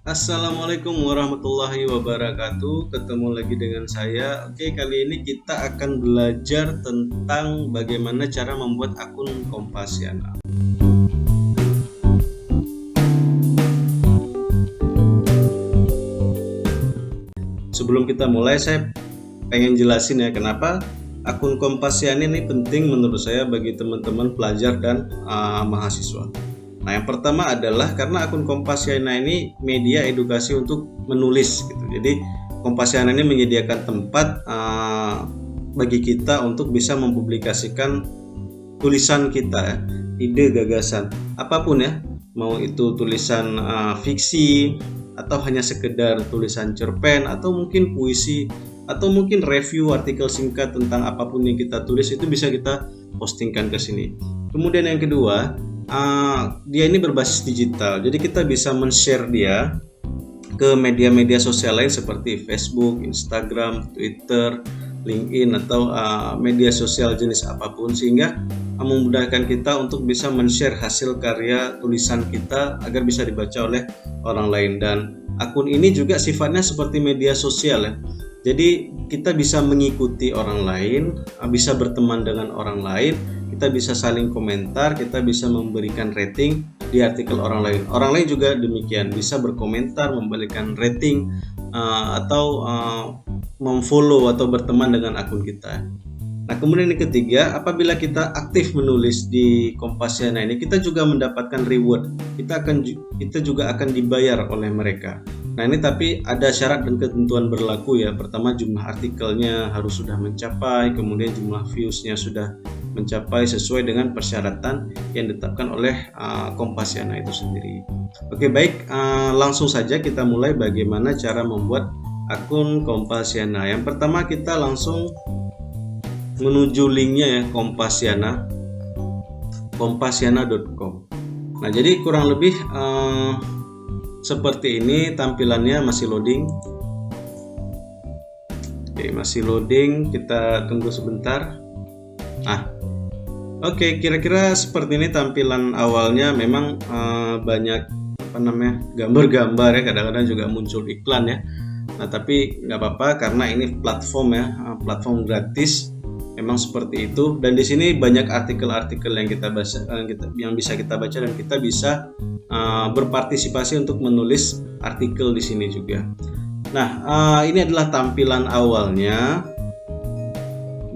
Assalamualaikum warahmatullahi wabarakatuh. Ketemu lagi dengan saya. Oke, kali ini kita akan belajar tentang bagaimana cara membuat akun Kompasiana. Sebelum kita mulai, saya pengen jelasin ya kenapa akun Kompasiana ini penting menurut saya bagi teman-teman pelajar dan mahasiswa. Nah, yang pertama adalah karena akun Kompasiana ini media edukasi untuk menulis gitu. Jadi Kompasiana ini menyediakan tempat bagi kita untuk bisa mempublikasikan tulisan kita ya, ide gagasan apapun ya, mau itu tulisan fiksi atau hanya sekedar tulisan cerpen atau mungkin puisi atau mungkin review artikel singkat tentang apapun yang kita tulis itu bisa kita postingkan ke sini. Kemudian yang kedua, dia ini berbasis digital, jadi kita bisa men-share dia ke media-media sosial lain seperti Facebook, Instagram, Twitter, LinkedIn atau media sosial jenis apapun, sehingga memudahkan kita untuk bisa men-share hasil karya tulisan kita agar bisa dibaca oleh orang lain. Dan akun ini juga sifatnya seperti media sosial ya. Jadi kita bisa mengikuti orang lain, bisa berteman dengan orang lain, kita bisa saling komentar, kita bisa memberikan rating di artikel orang lain. Orang lain juga demikian, bisa berkomentar, memberikan rating atau memfollow atau berteman dengan akun kita. Nah, kemudian yang ketiga, apabila kita aktif menulis di Kompasiana ini, kita juga mendapatkan reward. Kita juga akan dibayar oleh mereka. Nah, ini tapi ada syarat dan ketentuan berlaku ya. Pertama, jumlah artikelnya harus sudah mencapai, kemudian jumlah views-nya sudah mencapai sesuai dengan persyaratan yang ditetapkan oleh Kompasiana itu sendiri. Oke, baik, langsung saja kita mulai bagaimana cara membuat akun Kompasiana. Yang pertama kita langsung menuju linknya ya, kompasiana.com. Nah, jadi kurang lebih seperti ini tampilannya, masih loading. Oke, masih loading, kita tunggu sebentar. Oke, kira-kira seperti ini tampilan awalnya. Memang banyak gambar-gambar ya, kadang-kadang juga muncul iklan ya. Nah, tapi nggak apa-apa karena ini platform ya, platform gratis. Memang seperti itu, dan di sini banyak artikel-artikel yang kita baca, yang bisa kita baca, dan kita bisa berpartisipasi untuk menulis artikel di sini juga. Nah, ini adalah tampilan awalnya,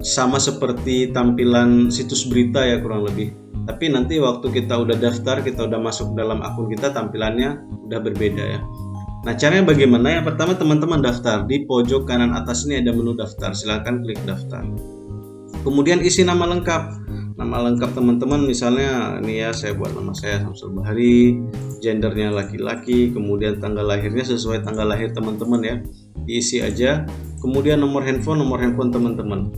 sama seperti tampilan situs berita ya kurang lebih. Tapi nanti waktu kita udah daftar, kita udah masuk dalam akun kita, tampilannya udah berbeda ya. Nah, caranya bagaimana? Yang pertama, teman-teman daftar. Di pojok kanan atas ini ada menu daftar, silahkan klik daftar. Kemudian isi nama lengkap. Nama lengkap teman-teman, misalnya ini ya, saya buat nama saya Samsul Bahari, gendernya laki-laki, kemudian tanggal lahirnya sesuai tanggal lahir teman-teman ya, diisi aja. Kemudian nomor handphone teman-teman.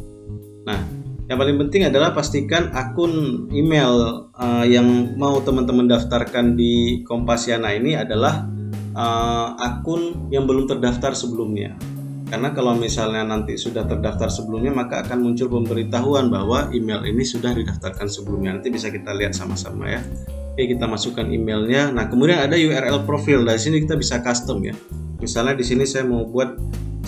Nah, yang paling penting adalah pastikan akun email yang mau teman-teman daftarkan di Kompasiana ini adalah akun yang belum terdaftar sebelumnya. Karena kalau misalnya nanti sudah terdaftar sebelumnya, maka akan muncul pemberitahuan bahwa email ini sudah didaftarkan sebelumnya. Nanti bisa kita lihat sama-sama ya. Oke, kita masukkan emailnya. Nah, kemudian ada URL profil. Dari sini kita bisa custom ya. Misalnya di sini saya mau buat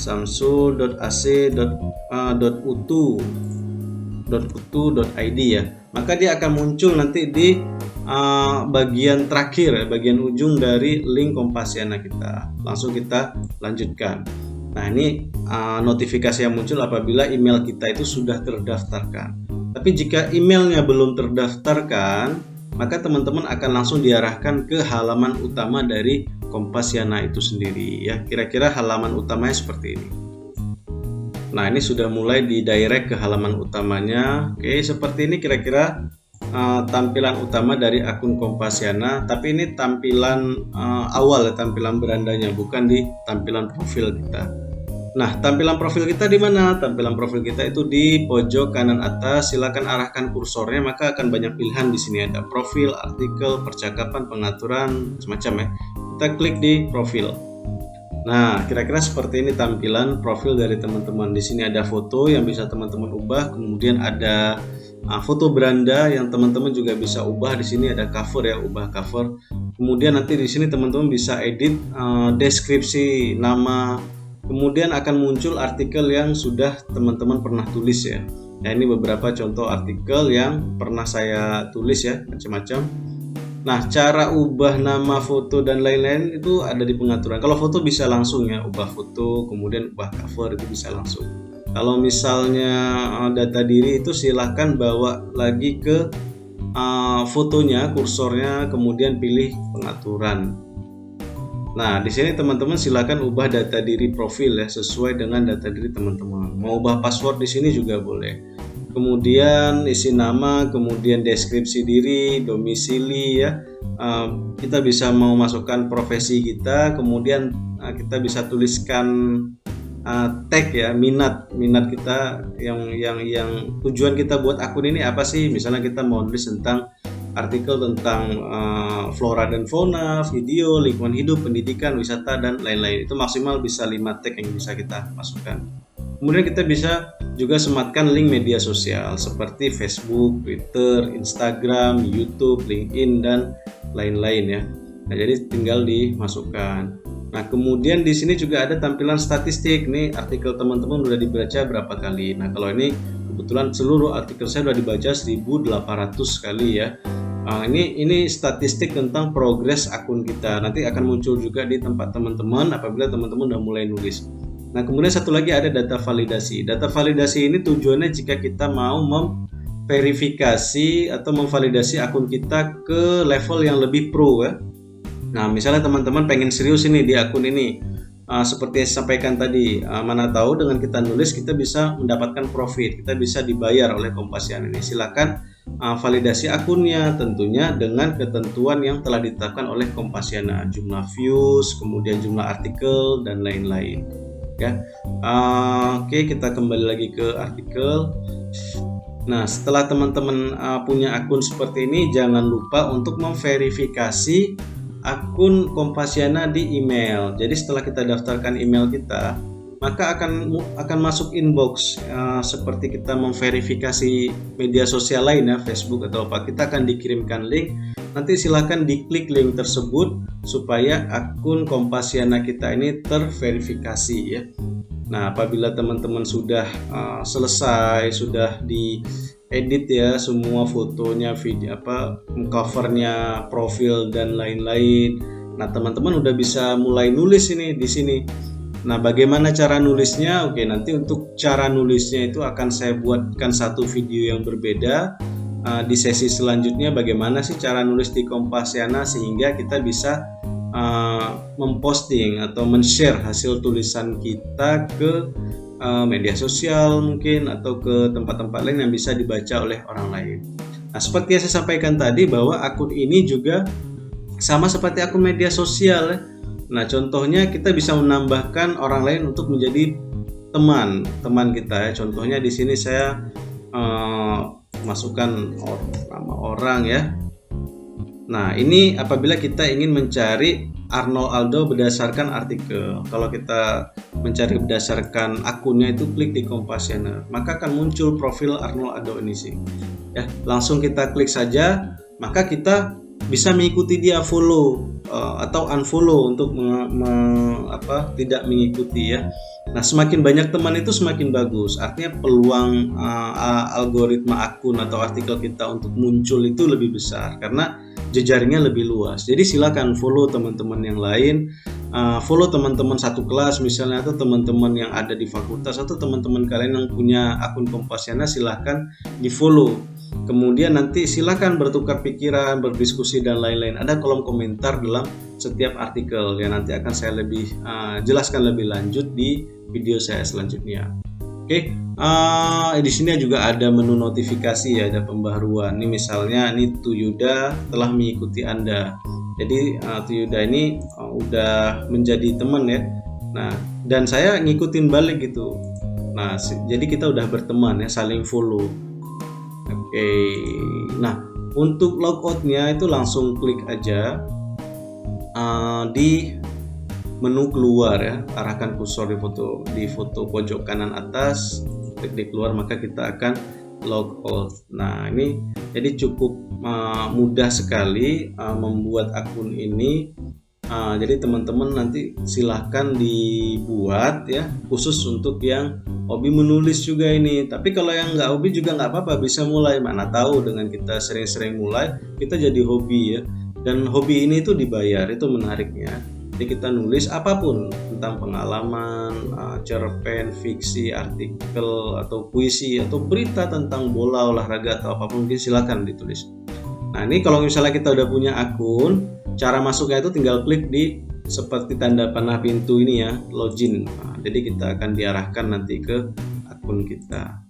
samsul.ac.utu.id ya. Maka dia akan muncul nanti di bagian terakhir, bagian ujung dari link Kompasiana kita. Langsung kita lanjutkan. Nah, ini notifikasi yang muncul apabila email kita itu sudah terdaftarkan. Tapi jika emailnya belum terdaftarkan, maka teman-teman akan langsung diarahkan ke halaman utama dari Kompasiana itu sendiri ya. Kira-kira halaman utamanya seperti ini. Nah, ini sudah mulai didirect ke halaman utamanya. Oke, seperti ini kira-kira tampilan utama dari akun Kompasiana. Tapi ini tampilan awal ya, tampilan berandanya, bukan di tampilan profil kita. Nah, tampilan profil kita di mana? Tampilan profil kita itu di pojok kanan atas. Silakan arahkan kursornya, maka akan banyak pilihan di sini, ada profil, artikel, percakapan, pengaturan, semacam ya. Kita klik di profil. Nah, kira-kira seperti ini tampilan profil dari teman-teman. Di sini ada foto yang bisa teman-teman ubah, kemudian ada foto beranda yang teman-teman juga bisa ubah. Di sini ada cover ya, ubah cover. Kemudian nanti di sini teman-teman bisa edit deskripsi nama. Kemudian akan muncul artikel yang sudah teman-teman pernah tulis ya. Nah, ini beberapa contoh artikel yang pernah saya tulis ya, macam-macam. Nah, cara ubah nama, foto, dan lain-lain itu ada di pengaturan. Kalau foto bisa langsung ya, ubah foto, kemudian ubah cover itu bisa langsung. Kalau misalnya data diri itu silahkan bawa lagi ke fotonya, kursornya, kemudian pilih pengaturan. Nah, di sini teman-teman silakan ubah data diri profil ya, sesuai dengan data diri teman-teman. Mau ubah password di sini juga boleh. Kemudian isi nama, kemudian deskripsi diri, domisili ya. Kita bisa mau masukkan profesi kita, kemudian kita bisa tuliskan tag ya, minat kita yang tujuan kita buat akun ini apa sih? Misalnya kita mau nulis tentang artikel tentang flora dan fauna, video, lingkungan hidup, pendidikan, wisata, dan lain-lain. Itu maksimal bisa 5 tag yang bisa kita masukkan. Kemudian kita bisa juga sematkan link media sosial seperti Facebook, Twitter, Instagram, YouTube, LinkedIn, dan lain-lain ya. Nah, jadi tinggal dimasukkan. Nah, kemudian di sini juga ada tampilan statistik. Nih, artikel teman-teman udah dibaca berapa kali. Nah, kalau ini kebetulan seluruh artikel saya udah dibaca 1.800 kali ya. Ini statistik tentang progres akun kita. Nanti akan muncul juga di tempat teman-teman apabila teman-teman udah mulai nulis. Nah, kemudian satu lagi ada data validasi. Data validasi ini tujuannya jika kita mau memverifikasi atau memvalidasi akun kita ke level yang lebih pro ya. Nah, misalnya teman-teman pengen serius ini di akun ini, seperti yang saya sampaikan tadi, mana tahu dengan kita nulis kita bisa mendapatkan profit, kita bisa dibayar oleh Kompasiana ini. Silakan validasi akunnya tentunya dengan ketentuan yang telah ditetapkan oleh Kompasiana, jumlah views, kemudian jumlah artikel, dan lain-lain. Ya, oke, kita kembali lagi ke artikel. Nah, setelah teman-teman punya akun seperti ini, jangan lupa untuk memverifikasi akun Kompasiana di email. Jadi setelah kita daftarkan email kita, maka akan masuk inbox seperti kita memverifikasi media sosial lain ya, Facebook atau apa. Kita akan dikirimkan link. Nanti silakan diklik link tersebut supaya akun Kompasiana kita ini terverifikasi ya. Nah, apabila teman-teman sudah selesai, sudah diedit ya semua fotonya, video covernya, profil, dan lain-lain. Nah, teman-teman udah bisa mulai nulis ini di sini. Nah, bagaimana cara nulisnya? Oke, nanti untuk cara nulisnya itu akan saya buatkan satu video yang berbeda. Di sesi selanjutnya bagaimana sih cara nulis di Kompasiana sehingga kita bisa memposting atau men-share hasil tulisan kita ke media sosial mungkin atau ke tempat-tempat lain yang bisa dibaca oleh orang lain. Nah, seperti yang saya sampaikan tadi bahwa akun ini juga sama seperti akun media sosial ya. Nah, contohnya kita bisa menambahkan orang lain untuk menjadi teman kita ya. Contohnya di sini saya masukkan nama orang ya. Nah, ini apabila kita ingin mencari Arnold Aldo berdasarkan artikel. Kalau kita mencari berdasarkan akunnya itu klik di Kompasiana, maka akan muncul profil Arnold Aldo ini sih. Ya, langsung kita klik saja, maka kita bisa mengikuti dia, follow atau unfollow untuk tidak mengikuti ya. Nah, semakin banyak teman itu semakin bagus. Artinya peluang algoritma akun atau artikel kita untuk muncul itu lebih besar karena jejaringnya lebih luas. Jadi silakan follow teman-teman yang lain, follow teman-teman satu kelas misalnya, atau teman-teman yang ada di fakultas, atau teman-teman kalian yang punya akun Kompasiana silahkan di follow. Kemudian nanti silakan bertukar pikiran, berdiskusi, dan lain-lain. Ada kolom komentar dalam setiap artikel yang nanti akan saya lebih jelaskan lebih lanjut di video saya selanjutnya. Oke, di sini juga ada menu notifikasi ya, ada pembaruan. Ini misalnya ini Tuyuda telah mengikuti Anda. Jadi Tuyuda ini udah menjadi teman ya. Nah, dan saya ngikutin balik gitu. Nah, jadi kita udah berteman ya, saling follow. Oke, nah untuk logoutnya itu langsung klik aja di menu keluar ya, arahkan kursor di foto pojok kanan atas, klik di keluar, maka kita akan log out. Nah, ini jadi cukup mudah sekali membuat akun ini. Jadi teman-teman nanti silahkan dibuat ya, khusus untuk yang hobi menulis juga ini. Tapi kalau yang nggak hobi juga nggak apa-apa, bisa mulai. Mana tahu dengan kita sering-sering mulai, kita jadi hobi ya. Dan hobi ini tuh dibayar, itu menariknya. Jadi kita nulis apapun tentang pengalaman, cerpen, fiksi, artikel, atau puisi, atau berita tentang bola, olahraga, atau apapun, mungkin silakan ditulis. Nah, ini kalau misalnya kita udah punya akun, cara masuknya itu tinggal klik di seperti tanda panah pintu ini ya, login. Nah, jadi kita akan diarahkan nanti ke akun kita.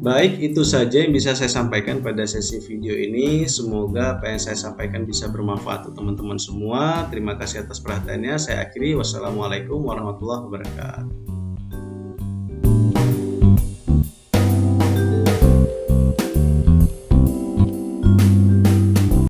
Baik, itu saja yang bisa saya sampaikan pada sesi video ini. Semoga apa yang saya sampaikan bisa bermanfaat untuk teman-teman semua. Terima kasih atas perhatiannya. Saya akhiri. Wassalamualaikum warahmatullahi wabarakatuh.